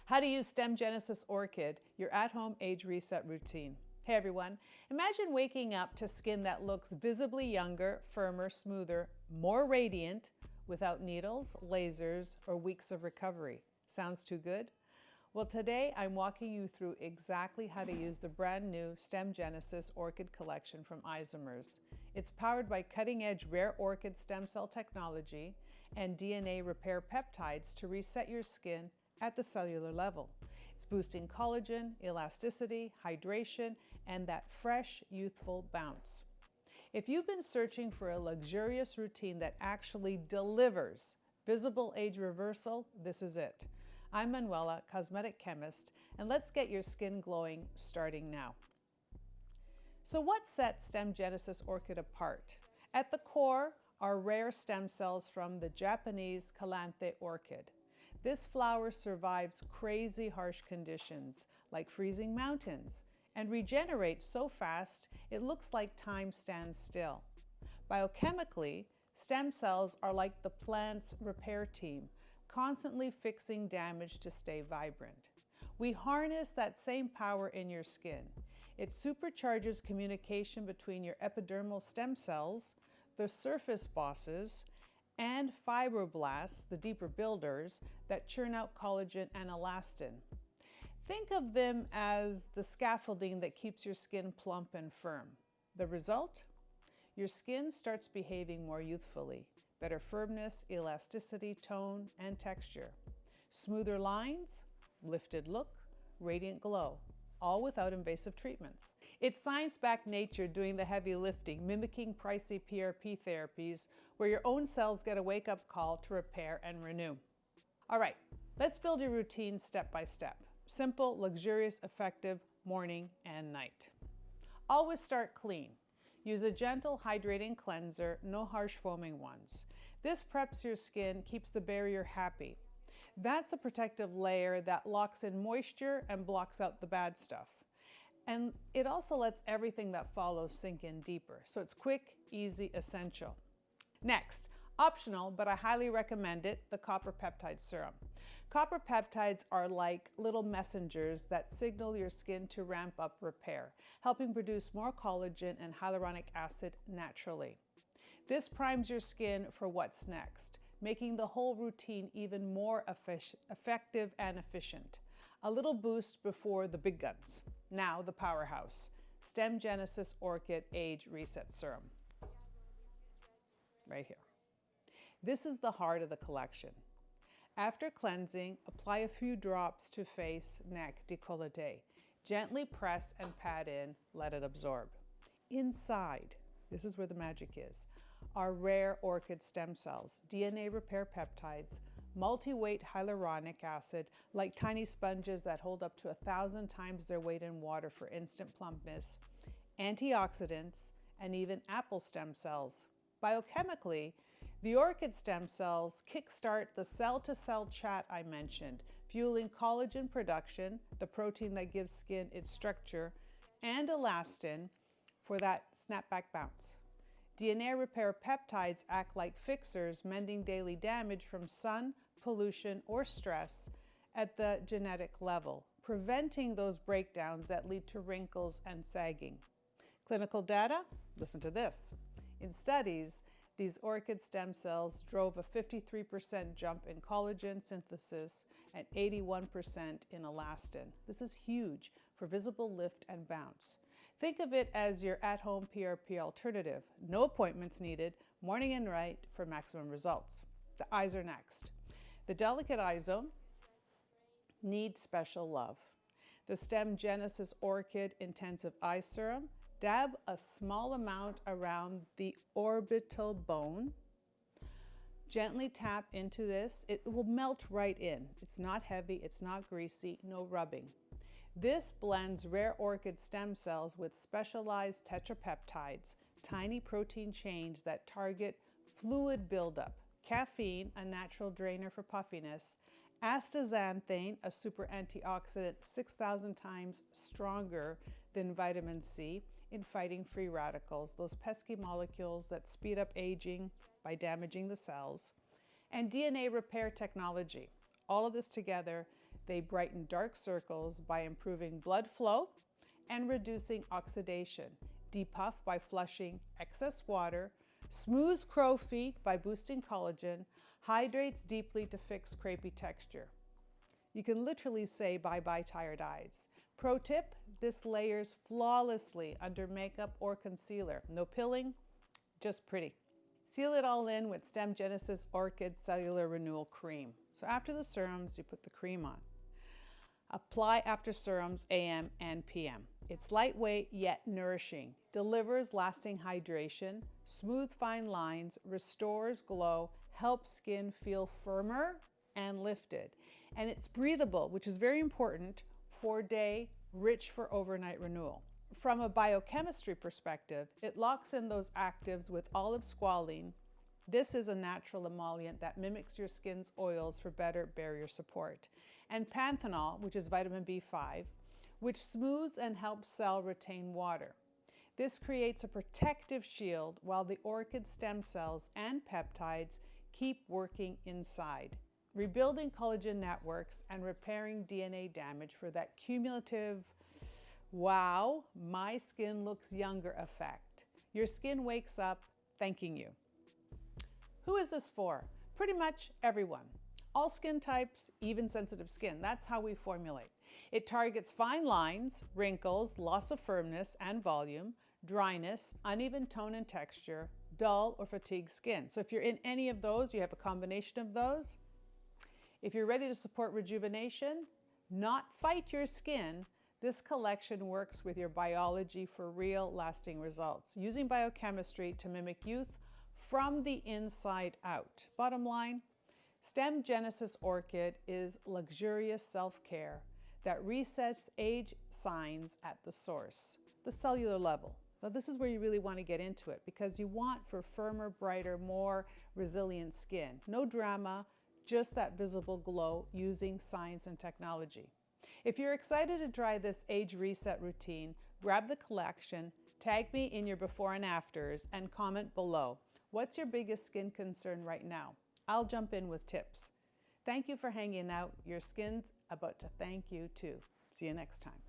How to use StemGenesis Orchid, your at-home age reset routine. Hey everyone, imagine waking up to skin that looks visibly younger, firmer, smoother, more radiant, without needles, lasers, or weeks of recovery. Sounds too good? Well, today I'm walking you through exactly how to use the brand new StemGenesis Orchid Collection from ISOMERS. It's powered by cutting-edge rare orchid stem cell technology and DNA repair peptides to reset your skin at the cellular level. It's boosting collagen, elasticity, hydration, and that fresh, youthful bounce. If you've been searching for a luxurious routine that actually delivers visible age reversal, this is it. I'm Manuela, Cosmetic Chemist, and let's get your skin glowing starting now. So what sets StemGenesis Orchid apart? At the core are rare stem cells from the Japanese Calanthe orchid. This flower survives crazy harsh conditions like freezing mountains and regenerates so fast it looks like time stands still. Biochemically, stem cells are like the plant's repair team, constantly fixing damage to stay vibrant. We harness that same power in your skin. It supercharges communication between your epidermal stem cells, the surface bosses, and fibroblasts, the deeper builders, that churn out collagen and elastin. Think of them as the scaffolding that keeps your skin plump and firm. The result? Your skin starts behaving more youthfully. Better firmness, elasticity, tone, and texture. Smoother lines, lifted look, radiant glow, all without invasive treatments. It's science-backed nature doing the heavy lifting, mimicking pricey PRP therapies where your own cells get a wake-up call to repair and renew. All right, let's build your routine step by step. Simple, luxurious, effective, morning and night. Always start clean. Use a gentle, hydrating cleanser, no harsh foaming ones. This preps your skin, keeps the barrier happy. That's the protective layer that locks in moisture and blocks out the bad stuff. And it also lets everything that follows sink in deeper. So it's quick, easy, essential. Next, optional, but I highly recommend it, the copper peptide serum. Copper peptides are like little messengers that signal your skin to ramp up repair, helping produce more collagen and hyaluronic acid naturally. This primes your skin for what's next, making the whole routine even more effective and efficient. A little boost before the big guns. Now the powerhouse, StemGenesis Orchid Age Reset Serum. Right here. This is the heart of the collection. After cleansing, apply a few drops to face, neck, décolleté. Gently press and pat in, let it absorb. Inside, this is where the magic is, are rare orchid stem cells, DNA repair peptides, multi-weight hyaluronic acid, like tiny sponges that hold up to 1,000 times their weight in water for instant plumpness, antioxidants, and even apple stem cells. Biochemically, the orchid stem cells kickstart the cell-to-cell chat I mentioned, fueling collagen production, the protein that gives skin its structure, and elastin for that snapback bounce. DNA repair peptides act like fixers, mending daily damage from sun, pollution, or stress at the genetic level, preventing those breakdowns that lead to wrinkles and sagging. Clinical data? Listen to this. In studies, these orchid stem cells drove a 53% jump in collagen synthesis and 81% in elastin. This is huge for visible lift and bounce. Think of it as your at-home PRP alternative. No appointments needed, morning and night for maximum results. The eyes are next. The delicate eye zone needs special love. The StemGenesis Orchid Intensive Eye Serum. Dab a small amount around the orbital bone. Gently tap into this. It will melt right in. It's not heavy, it's not greasy, no rubbing. This blends rare orchid stem cells with specialized tetrapeptides, tiny protein chains that target fluid buildup, caffeine, a natural drainer for puffiness, astaxanthin, a super antioxidant 6,000 times stronger than vitamin C in fighting free radicals, those pesky molecules that speed up aging by damaging the cells, and DNA repair technology. All of this together, They brighten dark circles by improving blood flow and reducing oxidation, depuff by flushing excess water, smooths crow feet by boosting collagen, hydrates deeply to fix crepey texture. You can literally say bye-bye tired eyes. Pro tip, this layers flawlessly under makeup or concealer. No pilling, just pretty. Seal it all in with StemGenesis Orchid Cellular Renewal Cream. So after the serums, you put the cream on. Apply after serums AM and PM. It's lightweight yet nourishing, delivers lasting hydration, smooth fine lines, restores glow, helps skin feel firmer and lifted. And it's breathable, which is very important for day, rich for overnight renewal. From a biochemistry perspective, it locks in those actives with olive squalene. This is a natural emollient that mimics your skin's oils for better barrier support. And panthenol, which is vitamin B5, which smooths and helps cell retain water. This creates a protective shield while the orchid stem cells and peptides keep working inside, rebuilding collagen networks and repairing DNA damage for that cumulative, wow, my skin looks younger effect. Your skin wakes up thanking you. Who is this for? Pretty much everyone. All skin types, even sensitive skin. That's how we formulate. It targets fine lines, wrinkles, loss of firmness and volume, dryness, uneven tone and texture, dull or fatigued skin. So if you're in any of those, you have a combination of those. If you're ready to support rejuvenation, not fight your skin, this collection works with your biology for real lasting results, using biochemistry to mimic youth from the inside out. Bottom line, StemGenesis Orchid is luxurious self-care that resets age signs at the source, the cellular level. Now this is where you really want to get into it because you want for firmer, brighter, more resilient skin. No drama, just that visible glow using science and technology. If you're excited to try this age reset routine, grab the collection, tag me in your before and afters, and comment below. What's your biggest skin concern right now? I'll jump in with tips. Thank you for hanging out. Your skin's about to thank you too. See you next time.